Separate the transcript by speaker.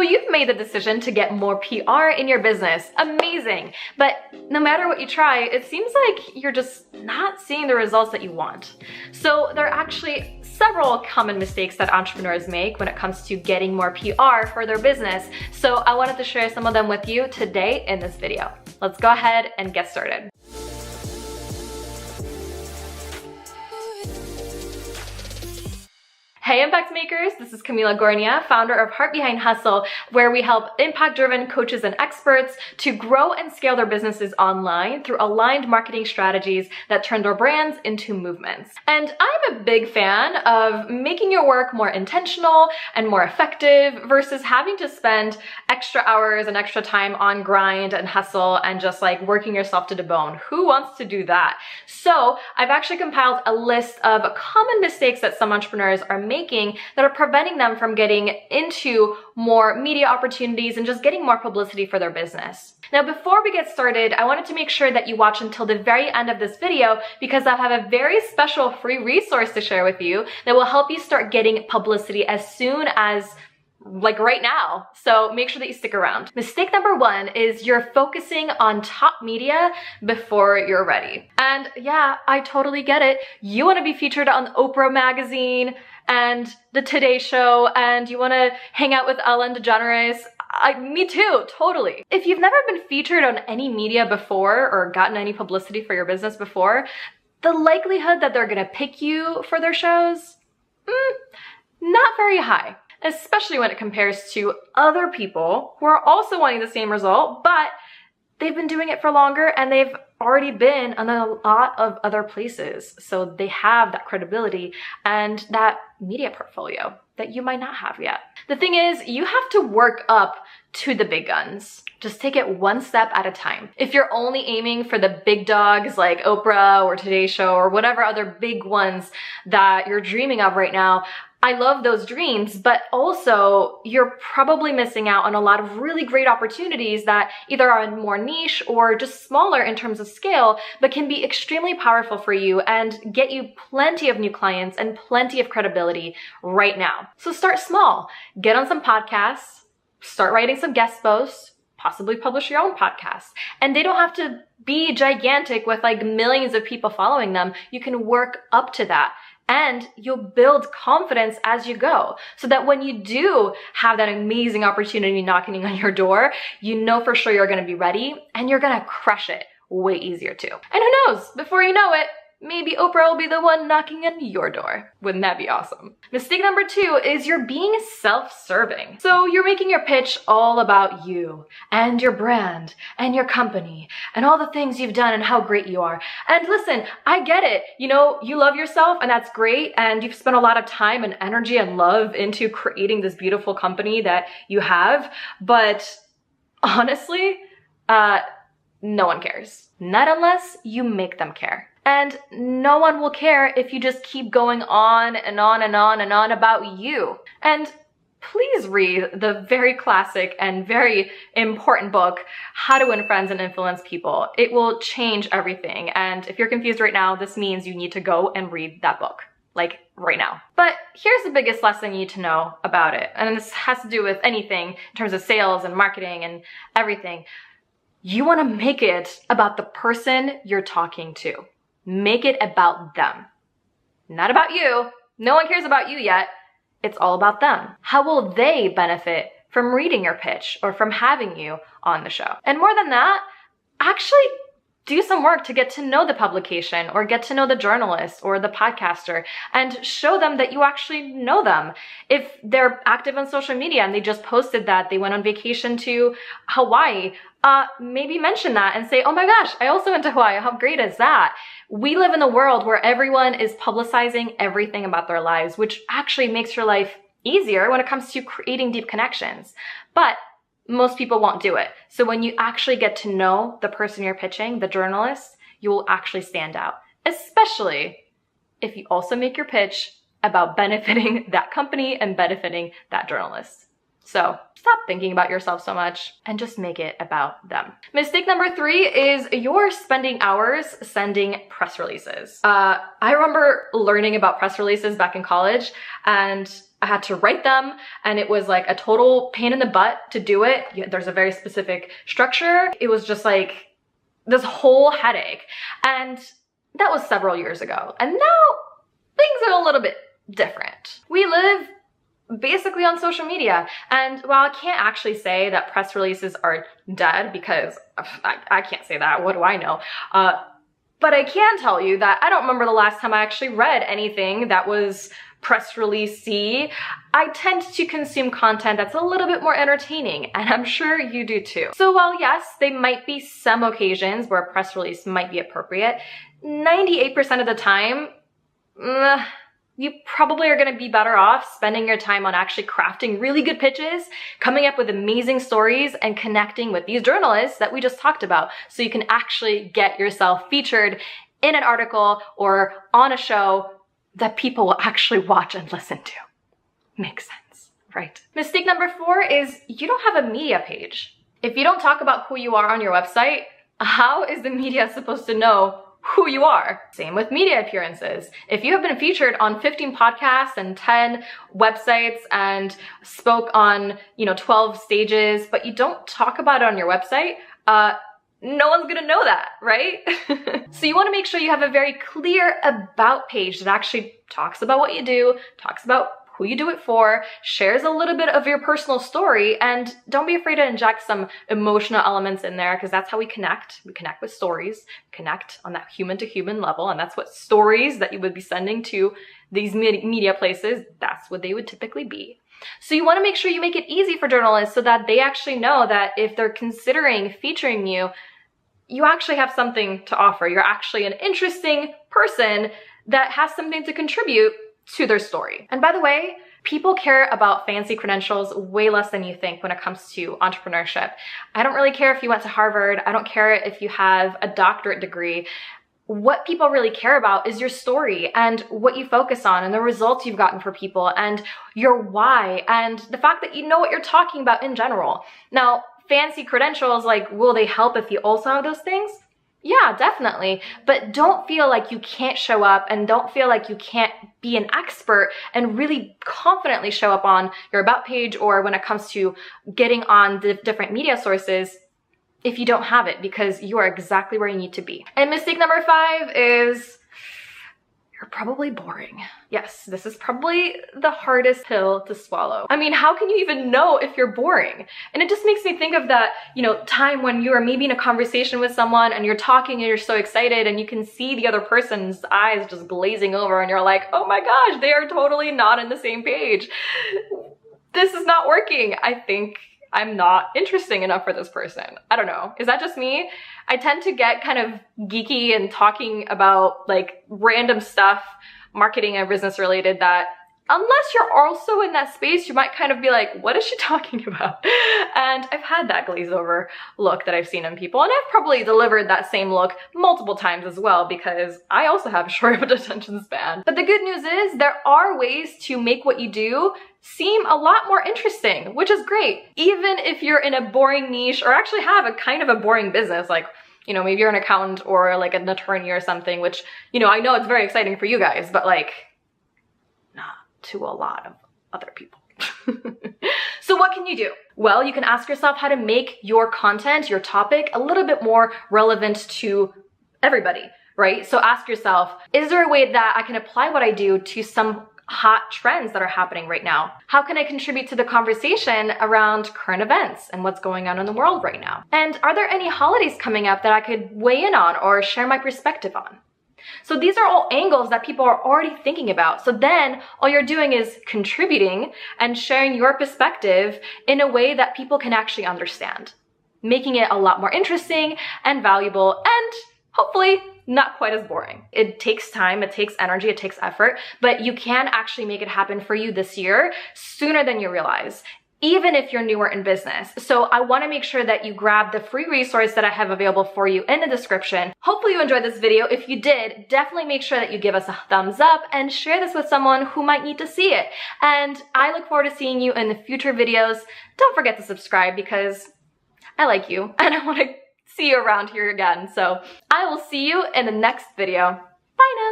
Speaker 1: you've made the decision to get more PR in your business. Amazing. But no matter what you try, it seems like you're just not seeing the results that you want. So there are actually several common mistakes that entrepreneurs make when it comes to getting more PR for their business. So I wanted to share some of them with you today in this video. Let's go ahead and get started. Hey Impact Makers, this is Camila Gornia, founder of Heart Behind Hustle, where we help impact-driven coaches and experts to grow and scale their businesses online through aligned marketing strategies that turn their brands into movements. And I'm a big fan of making your work more intentional and more effective versus having to spend extra hours and extra time on grind and hustle and just like working yourself to the bone. Who wants to do that? So I've actually compiled a list of common mistakes that some entrepreneurs are making that are preventing them from getting into more media opportunities and just getting more publicity for their business. Now, before we get started, I wanted to make sure that you watch until the very end of this video because I have a very special free resource to share with you that will help you start getting publicity as soon as like right now. So make sure that you stick around. Mistake number one is you're focusing on top media before you're ready. And yeah, I totally get it. You want to be featured on Oprah magazine and the Today Show, and you want to hang out with Ellen DeGeneres. Me too, totally. If you've never been featured on any media before or gotten any publicity for your business before, the likelihood that they're gonna pick you for their shows, not very high. Especially when it compares to other people who are also wanting the same result, but they've been doing it for longer and they've already been on a lot of other places. So they have that credibility and that media portfolio that you might not have yet. The thing is, you have to work up to the big guns. Just take it one step at a time. If you're only aiming for the big dogs like Oprah or Today Show or whatever other big ones that you're dreaming of right now, I love those dreams, but also you're probably missing out on a lot of really great opportunities that either are more niche or just smaller in terms of scale, but can be extremely powerful for you and get you plenty of new clients and plenty of credibility right now. So start small, get on some podcasts, start writing some guest posts, possibly publish your own podcast. And they don't have to be gigantic with like millions of people following them. You can work up to that. And you'll build confidence as you go so that when you do have that amazing opportunity knocking on your door, you know for sure you're going to be ready and you're going to crush it way easier too. And who knows, before you know it, maybe Oprah will be the one knocking on your door. Wouldn't that be awesome? Mistake number two is you're being self-serving. So you're making your pitch all about you and your brand and your company and all the things you've done and how great you are. And listen, I get it. You know, you love yourself and that's great. And you've spent a lot of time and energy and love into creating this beautiful company that you have. But honestly, no one cares. Not unless you make them care. And no one will care if you just keep going on and on and on and on about you. And please read the very classic and very important book, How to Win Friends and Influence People. It will change everything. And if you're confused right now, this means you need to go and read that book, like right now. But here's the biggest lesson you need to know about it. And this has to do with anything in terms of sales and marketing and everything. You want to make it about the person you're talking to. Make it about them, not about you. No one cares about you yet. It's all about them. How will they benefit from reading your pitch or from having you on the show? And more than that, actually do some work to get to know the publication or get to know the journalist or the podcaster and show them that you actually know them. If they're active on social media and they just posted that they went on vacation to Hawaii, maybe mention that and say, oh my gosh, I also went to Hawaii. How great is that? We live in a world where everyone is publicizing everything about their lives, which actually makes your life easier when it comes to creating deep connections. But most people won't do it. So when you actually get to know the person you're pitching, the journalist, you will actually stand out, especially if you also make your pitch about benefiting that company and benefiting that journalist. So stop thinking about yourself so much and just make it about them. Mistake number 3 is you're spending hours sending press releases. I remember learning about press releases back in college, and I had to write them, and it was like a total pain in the butt to do it. There's a very specific structure. It was just like this whole headache. And that was several years ago. And now things are a little bit different. We live basically on social media. And while I can't actually say that press releases are dead, because I can't say that, what do I know? But I can tell you that I don't remember the last time I actually read anything that was press release-y. I tend to consume content that's a little bit more entertaining, and I'm sure you do too. So while yes, there might be some occasions where a press release might be appropriate, 98% of the time, you probably are going to be better off spending your time on actually crafting really good pitches, coming up with amazing stories, and connecting with these journalists that we just talked about, so you can actually get yourself featured in an article or on a show that people will actually watch and listen to. Makes sense, right? Mistake number 4 is you don't have a media page. If you don't talk about who you are on your website, how is the media supposed to know who you are? Same with media appearances. If you have been featured on 15 podcasts and 10 websites and spoke on, 12 stages, but you don't talk about it on your website, no one's gonna know that, right? So you wanna make sure you have a very clear about page that actually talks about what you do, talks about who you do it for, shares a little bit of your personal story, and don't be afraid to inject some emotional elements in there, because that's how we connect. We connect with stories, connect on that human to human level, and that's what stories that you would be sending to these media places, that's what they would typically be. So you want to make sure you make it easy for journalists so that they actually know that if they're considering featuring you, you actually have something to offer. You're actually an interesting person that has something to contribute to their story. And by the way, people care about fancy credentials way less than you think when it comes to entrepreneurship. I don't really care if you went to Harvard. I don't care if you have a doctorate degree. What people really care about is your story and what you focus on and the results you've gotten for people and your why and the fact that you know what you're talking about in general. Now, fancy credentials, like, will they help if you also have those things? Yeah, definitely. But don't feel like you can't show up, and don't feel like you can't be an expert and really confidently show up on your about page or when it comes to getting on the different media sources if you don't have it, because you are exactly where you need to be. And mistake number 5 is you're probably boring. Yes, this is probably the hardest pill to swallow. I mean, how can you even know if you're boring? And it just makes me think of that, time when you are maybe in a conversation with someone and you're talking and you're so excited and you can see the other person's eyes just glazing over and you're like, oh my gosh, they are totally not on the same page. This is not working. I think I'm not interesting enough for this person. I don't know. Is that just me? I tend to get kind of geeky and talking about like random stuff, marketing and business related, that unless you're also in that space, you might kind of be like, what is she talking about? And I've had that glaze over look that I've seen in people, and I've probably delivered that same look multiple times as well, because I also have a short of a attention span. But the good news is there are ways to make what you do seem a lot more interesting, which is great. Even if you're in a boring niche or actually have a kind of a boring business, like, maybe you're an accountant or like an attorney or something, which, I know it's very exciting for you guys, but like, not to a lot of other people. So what can you do? Well, you can ask yourself how to make your content, your topic, a little bit more relevant to everybody, right? So ask yourself, is there a way that I can apply what I do to some hot trends that are happening right now? How can I contribute to the conversation around current events and what's going on in the world right now? And are there any holidays coming up that I could weigh in on or share my perspective on? So these are all angles that people are already thinking about. So then all you're doing is contributing and sharing your perspective in a way that people can actually understand, making it a lot more interesting and valuable and hopefully not quite as boring. It takes time, it takes energy, it takes effort, but you can actually make it happen for you this year sooner than you realize, even if you're newer in business. So I want to make sure that you grab the free resource that I have available for you in the description. Hopefully you enjoyed this video. If you did, definitely make sure that you give us a thumbs up and share this with someone who might need to see it. And I look forward to seeing you in the future videos. Don't forget to subscribe, because I like you and I want to see you around here again. So I will see you in the next video. Bye now.